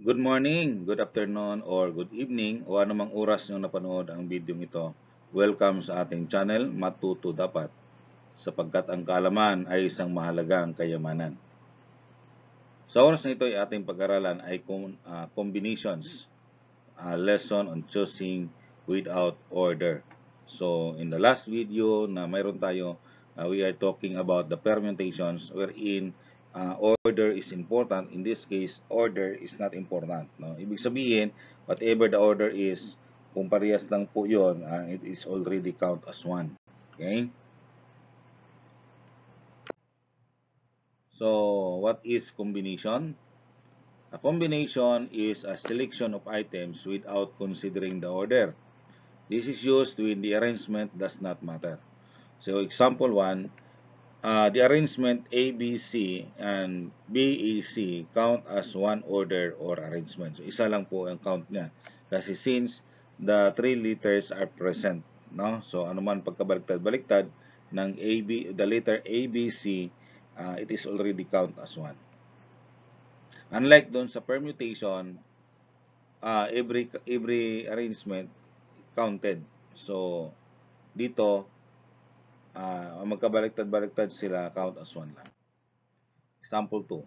Good morning, good afternoon, or good evening, o anumang oras nyo napanood ang video ito. Welcome sa ating channel, Matuto Dapat, sapagkat ang kaalaman ay isang mahalagang kayamanan. Sa oras na ito ay ating pag-aralan ay combinations, lesson on choosing without order. So, in the last video na mayroon tayo, we are talking about the permutations wherein order is important. In this case, order is not important. No? Ibig sabihin, whatever the order is, kung parehas lang po yun, it is already count as one. Okay? So, what is combination? A combination is a selection of items without considering the order. This is used when the arrangement does not matter. So, example 1, the arrangement ABC and BEC count as one order or arrangement. So, isa lang po ang count niya. Kasi since the three letters are present, no? So, anuman pagkabaliktad-baliktad ng the letter ABC, it is already count as one. Unlike doon sa permutation, every arrangement counted. So, dito, magkabaliktad-baliktad sila, count as one lang. Example 2.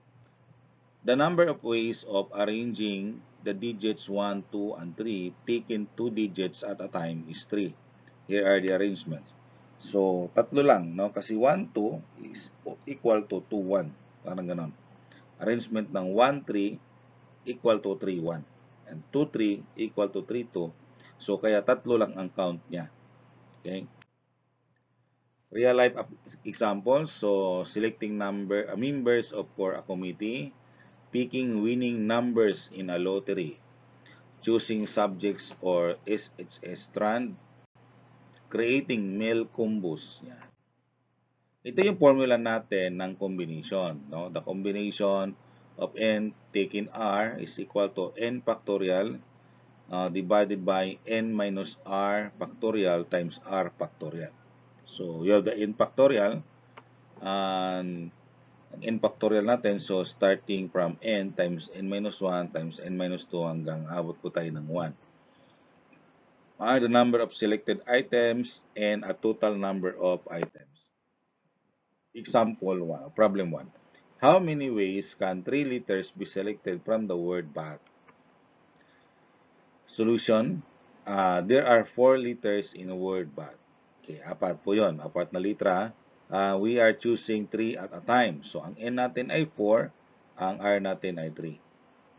The number of ways of arranging the digits 1, 2, and 3 taking 2 digits at a time is 3. Here are the arrangements. So, tatlo lang, no? Kasi 1, 2 is equal to 2, 1. Parang ganon. Arrangement ng 1, 3 equal to 3, 1. And 2, 3 equal to 3, 2. So, kaya tatlo lang ang count niya. Okay? Real life examples. So, selecting members for a committee, picking winning numbers in a lottery, choosing subjects or SHS strand, creating mail combos. Yan. Ito yung formula natin ng combination. No? The combination of n taken r is equal to n factorial divided by n minus r factorial times r factorial. So, you have the n factorial and ang n factorial natin, so starting from n times n minus 1 times n minus 2 hanggang abot po tayo ng 1 are the number of selected items and a total number of items. Example 1, problem 1. How many ways can 3 letters be selected from the word bat? Solution, there are 4 letters in the word bat. Okay, apat po yun, apat na litra. We are choosing 3 at a time. So, ang n natin ay 4, ang r natin ay 3.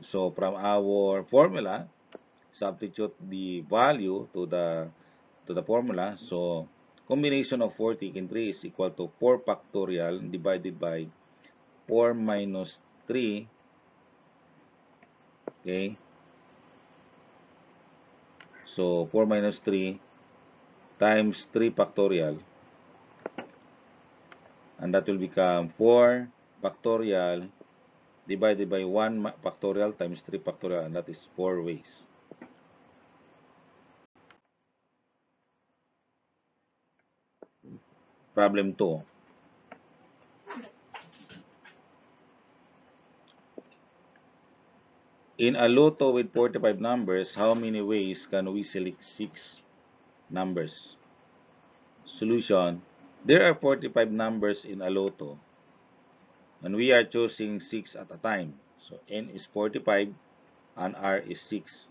So, from our formula, substitute the value to the formula. So, combination of 4 taken 3 is equal to 4 factorial divided by 4 minus 3. Okay. So, 4 minus 3 times 3 factorial. And that will become 4 factorial divided by 1 factorial times 3 factorial, and that is 4 ways. Problem 2. In a lotto with 45 numbers, how many ways can we select 6 numbers? Solution, there are 45 numbers in a lotto, and we are choosing 6 at a time. So, n is 45 and r is 6.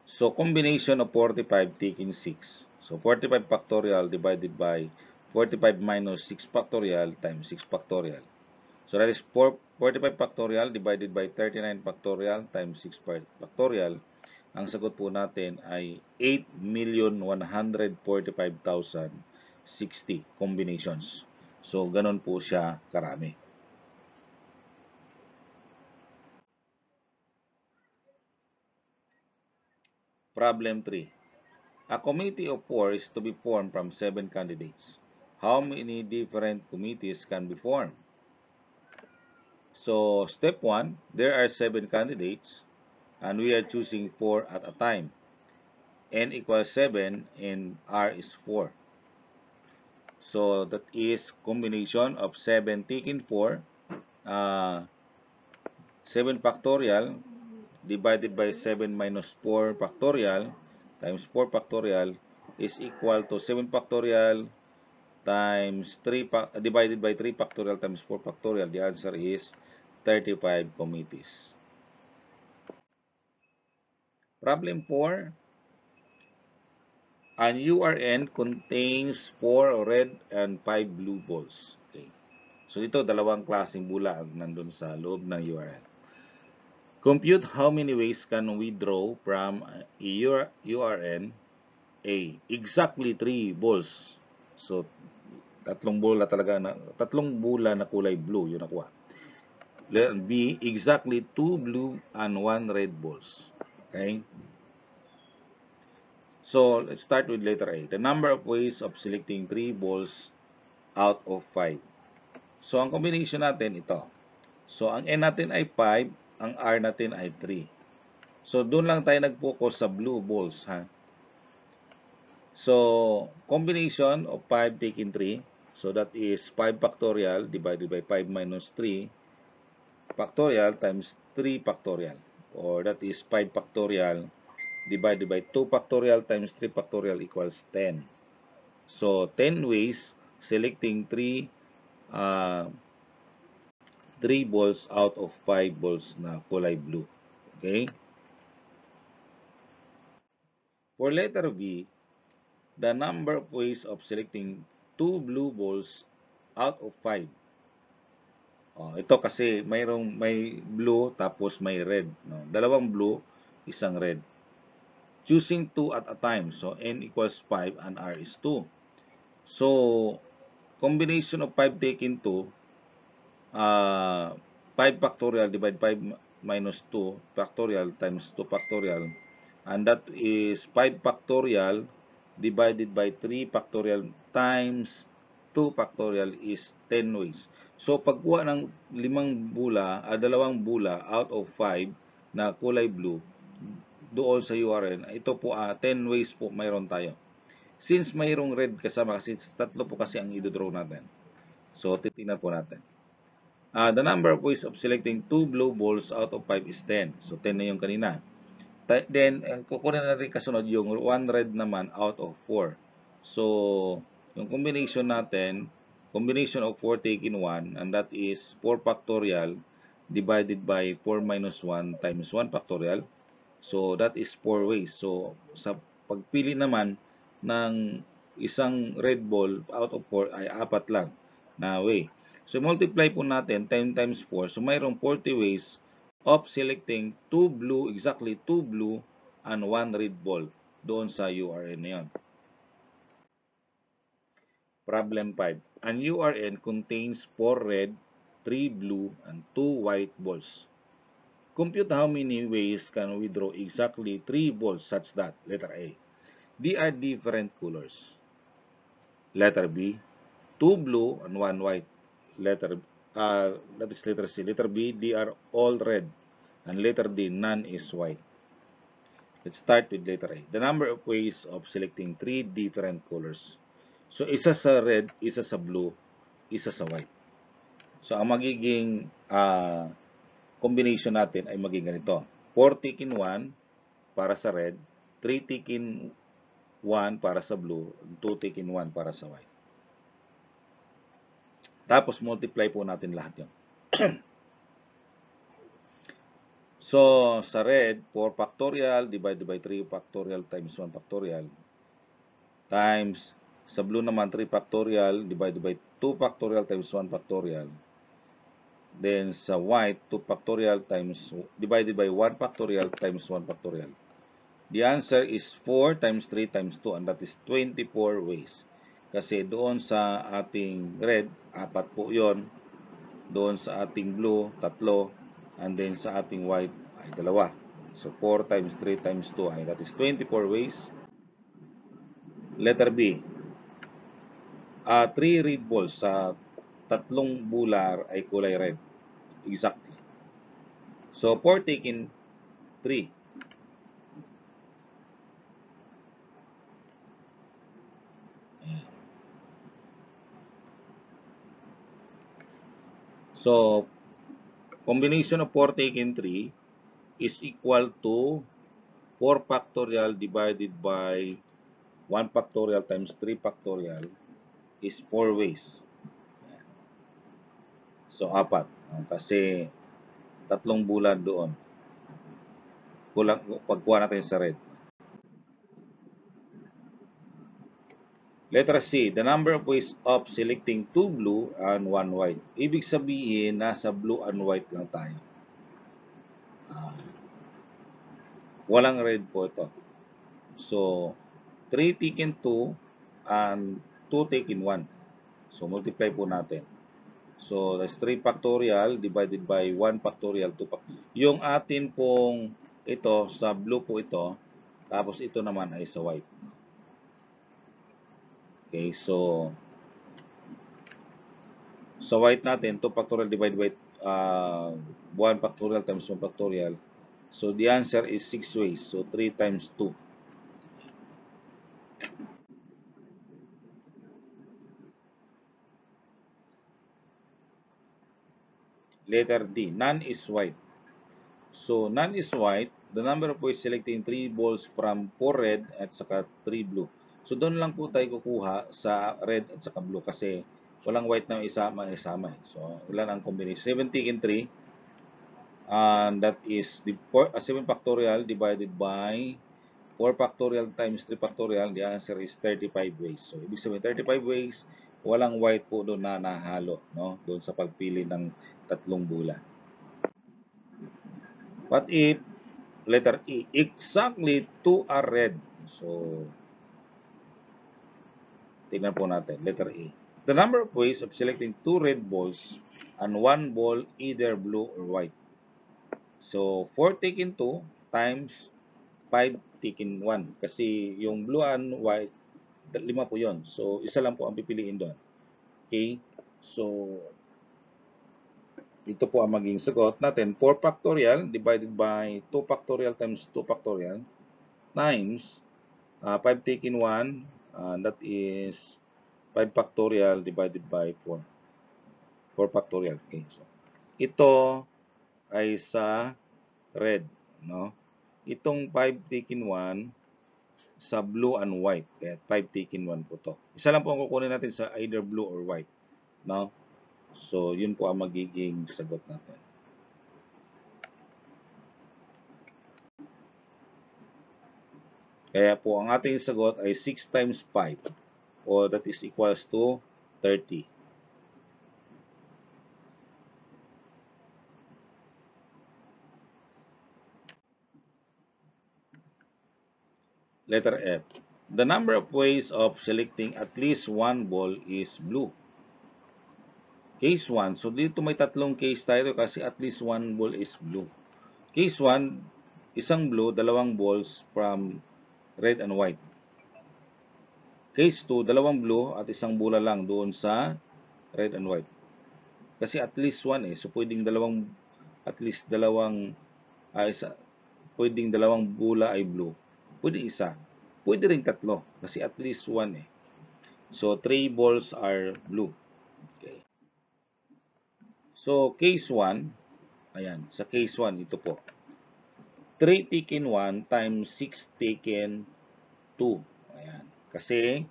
So, combination of 45 taking 6. So, 45 factorial divided by 45 minus 6 factorial times 6 factorial. So, that is 45 factorial divided by 39 factorial times 6 factorial. Ang sagot po natin ay 8,145,060 combinations. So, ganun po siya karami. Problem 3. A committee of 4 is to be formed from 7 candidates. How many different committees can be formed? So, step 1, there are 7 candidates and we are choosing 4 at a time. N equals 7 and R is 4. So, that is combination of 7 taken 4 7 factorial divided by 7 minus 4 factorial times 4 factorial is equal to 7 factorial times 3 divided by 3 factorial times 4 factorial. The answer is 35 committees. Problem 4. An URN contains 4 red and 5 blue balls. Okay. So dito, dalawang klaseng bula ang nandun sa loob ng URN. Compute how many ways can we draw from a URN A. Exactly 3 balls. So, tatlong bula na kulay blue yung nakuha. B. Exactly 2 blue and 1 red balls. Okay? So, let's start with letter A. The number of ways of selecting 3 balls out of 5. So, ang combination natin ito. So, ang N natin ay 5, ang R natin ay 3. So, doon lang tayo nag-focus sa blue balls, ha? So, combination of 5 taking 3. So, that is 5 factorial divided by 5 minus 3 factorial times 3 factorial. Or that is 5 factorial divided by 2 factorial times 3 factorial equals 10. So, 10 ways selecting 3 balls out of 5 balls na kulay blue. Okay? For letter B, the number of ways of selecting 2 blue balls out of 5. Ito kasi may blue tapos may red. No? Dalawang blue, isang red. Choosing 2 at a time. So, N equals 5 and R is 2. So, combination of 5 taking 2, 5 factorial divided 5 minus 2 factorial times 2 factorial. And that is 5 factorial divided by 3 factorial times 2 factorial is 10 ways. So, pagkuha ng dalawang bula out of 5 na kulay blue doon sa URN, ito po 10 ways po mayroon tayo. Since mayroong red kasama, kasi tatlo po kasi ang i-draw natin. So, titingnan po natin. The number of ways of selecting 2 blue balls out of 5 is 10. So, 10 na yung kanina. Then, kukunin natin kasunod yung 1 red naman out of 4. So, yung combination natin, combination of 4 taking 1, and that is 4 factorial divided by 4 minus 1 times 1 factorial. So, that is 4 ways. So, sa pagpili naman ng isang red ball out of 4 ay 4 lang na way. So, multiply po natin 10 times 4. So, mayroong 40 ways of selecting exactly 2 blue and 1 red ball doon sa URN na yun. Problem 5. An URN contains 4 red, 3 blue, and 2 white balls. Compute how many ways can we draw exactly 3 balls such that, letter A, they are different colors. Letter B, 2 blue and 1 white. That is letter C. Letter B, they are all red. And letter D, none is white. Let's start with letter A. The number of ways of selecting 3 different colors. So, isa sa red, isa sa blue, isa sa white. So, ang magiging combination natin ay magiging ganito. 4 taking 1 para sa red, 3 taking 1 para sa blue, 2 taking 1 para sa white. Tapos multiply po natin lahat 'yon. So, sa red, 4 factorial divided by 3 factorial times 1 factorial times sa blue naman 3 factorial divided by 2 factorial times 1 factorial. Then, sa white, 2 factorial times divided by 1 factorial times 1 factorial. The answer is 4 times 3 times 2 and that is 24 ways. Kasi doon sa ating red, 4 po yon. Doon sa ating blue, 3. And then sa ating white ay 2. So, 4 times 3 times 2 ay that is 24 ways. Letter B. 3 red balls sa 3 bular ay kulay red. Exactly. So, 4 taking 3. So, Combination of 4 taken 3 is equal to 4 factorial divided by 1 factorial times 3 factorial is 4 ways. So, 4. Kasi tatlong bulan doon. Kulang, pagkuha natin sa red. Letter C, the number of ways of selecting 2 blue and 1 white. Ibig sabihin, nasa blue and white lang tayo. Walang red po ito. So, 3 taken 2 and 2 taken 1. So, multiply po natin. So, that's 3 factorial divided by 1 factorial, 2 factorial. Yung atin pong ito, sa blue po ito, tapos ito naman ay sa white. Okay, so, sa white natin, 2 factorial divided by 1 factorial times 1 factorial. So, the answer is 6 ways. So, 3 times 2. Letter D, none is white. So, none is white. The number of ways selecting 3 balls from 4 red at saka 3 blue. So, doon lang po tayo kukuha sa red at saka blue kasi walang white na isama. So, ilan ang combination? 7 taken 3. And that is the 7 factorial divided by 4 factorial times 3 factorial. The answer is 35 ways. So, ibig sabihin 35 ways, walang white po doon na nahalo, no? Doon sa pagpili ng tatlong bula. What if, letter E, exactly 2 are red? So, tingnan po natin, letter E. The number of ways of selecting 2 red balls and 1 ball either blue or white. So, 4 taken 2 times 5 taken 1. Kasi yung blue and white, 5 po yon. So, isa lang po ang pipiliin doon. Okay? So, ito po ang maging sagot natin. 4 factorial divided by 2 factorial times 2 factorial times 5 taken 1, that is 5 factorial divided by 4. 4 factorial. Okay. So, ito ay sa red, no? Itong 5 taken 1 sa blue and white. Kaya 5 taken 1 po to. Isa lang po ang kukunin natin sa either blue or white, no? So, yun po ang magiging sagot natin. Kaya po ang ating sagot ay 6 times 5, or that is equals to 30. Letter F. The number of ways of selecting at least one ball is blue. Case 1. So, dito may tatlong case tayo kasi at least one ball is blue. Case 1, isang blue, dalawang balls from red and white. Case 2, dalawang blue at isang bola lang doon sa red and white. Kasi at least one eh. So, pwedeng pwedeng dalawang bola ay blue. Pwede isa. Pwede rin tatlo. Kasi at least one eh. So, 3 balls are blue. Okay. So, case 1, ayan, sa case 1, ito po. 3 taken 1 times 6 taken 2. Ayan. Kasi,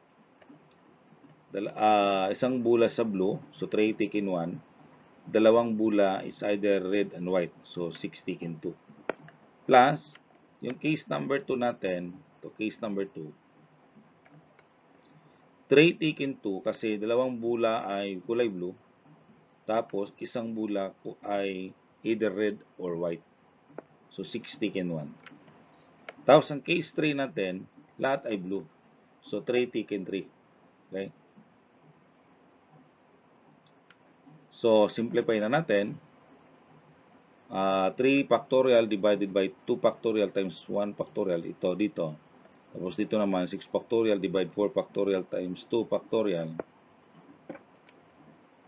isang bula sa blue, so 3 taken 1. Dalawang bula is either red and white, so 6 taken 2. Plus, yung case number 2 natin, to case number 2, 3 taken 2 kasi dalawang bula ay kulay blue, tapos isang bula ay either red or white. So, 6 taken 1. Tapos, ang case 3 natin, lahat ay blue. So, 3 taken 3. Okay? So, simplify na natin. 3 factorial divided by 2 factorial times 1 factorial. Ito, dito. Tapos, dito naman, 6 factorial divided 4 factorial times 2 factorial.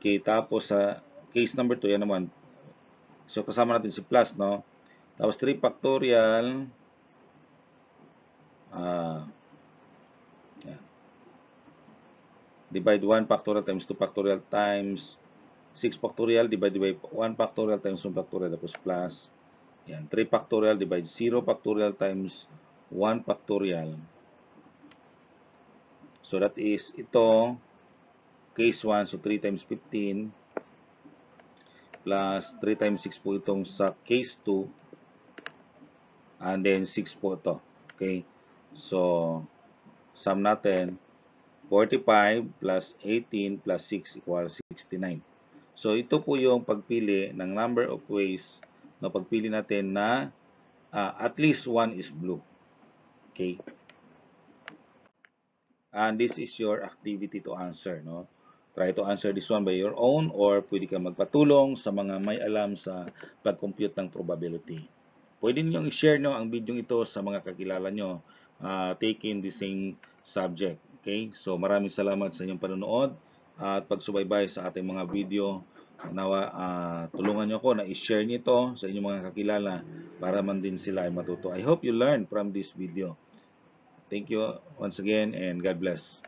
Okay, tapos sa case number 2, yan naman. So, kasama natin si plus, no? Tapos, 3 factorial. Divide 1 factorial times 2 factorial times 6 factorial divided by 1 factorial times 1 factorial tapos plus. Yan, 3 factorial divided 0 factorial times 1 factorial. So that is ito, case 1, so 3 times 15 plus 3 times 6 po itong sa case 2 and then 6 po ito. Okay, so sum natin 45 plus 18 plus 6 equals 69. So ito po yung pagpili ng number of ways na pagpili natin na at least one is blue. Okay, and this is your activity to answer, no? Try to answer this one by your own or pwede ka magpatulong sa mga may alam sa pag-compute ng probability. Pwede niyo i-share ang video ito sa mga kakilala nyo taking the same subject. Okay? So maraming salamat sa inyong panonood at pagsubaybay sa ating mga video. Nawa tulungan nyo ako na i-share nito sa inyong mga kakilala para man din sila ay matuto. I hope you learn from this video. Thank you once again and God bless.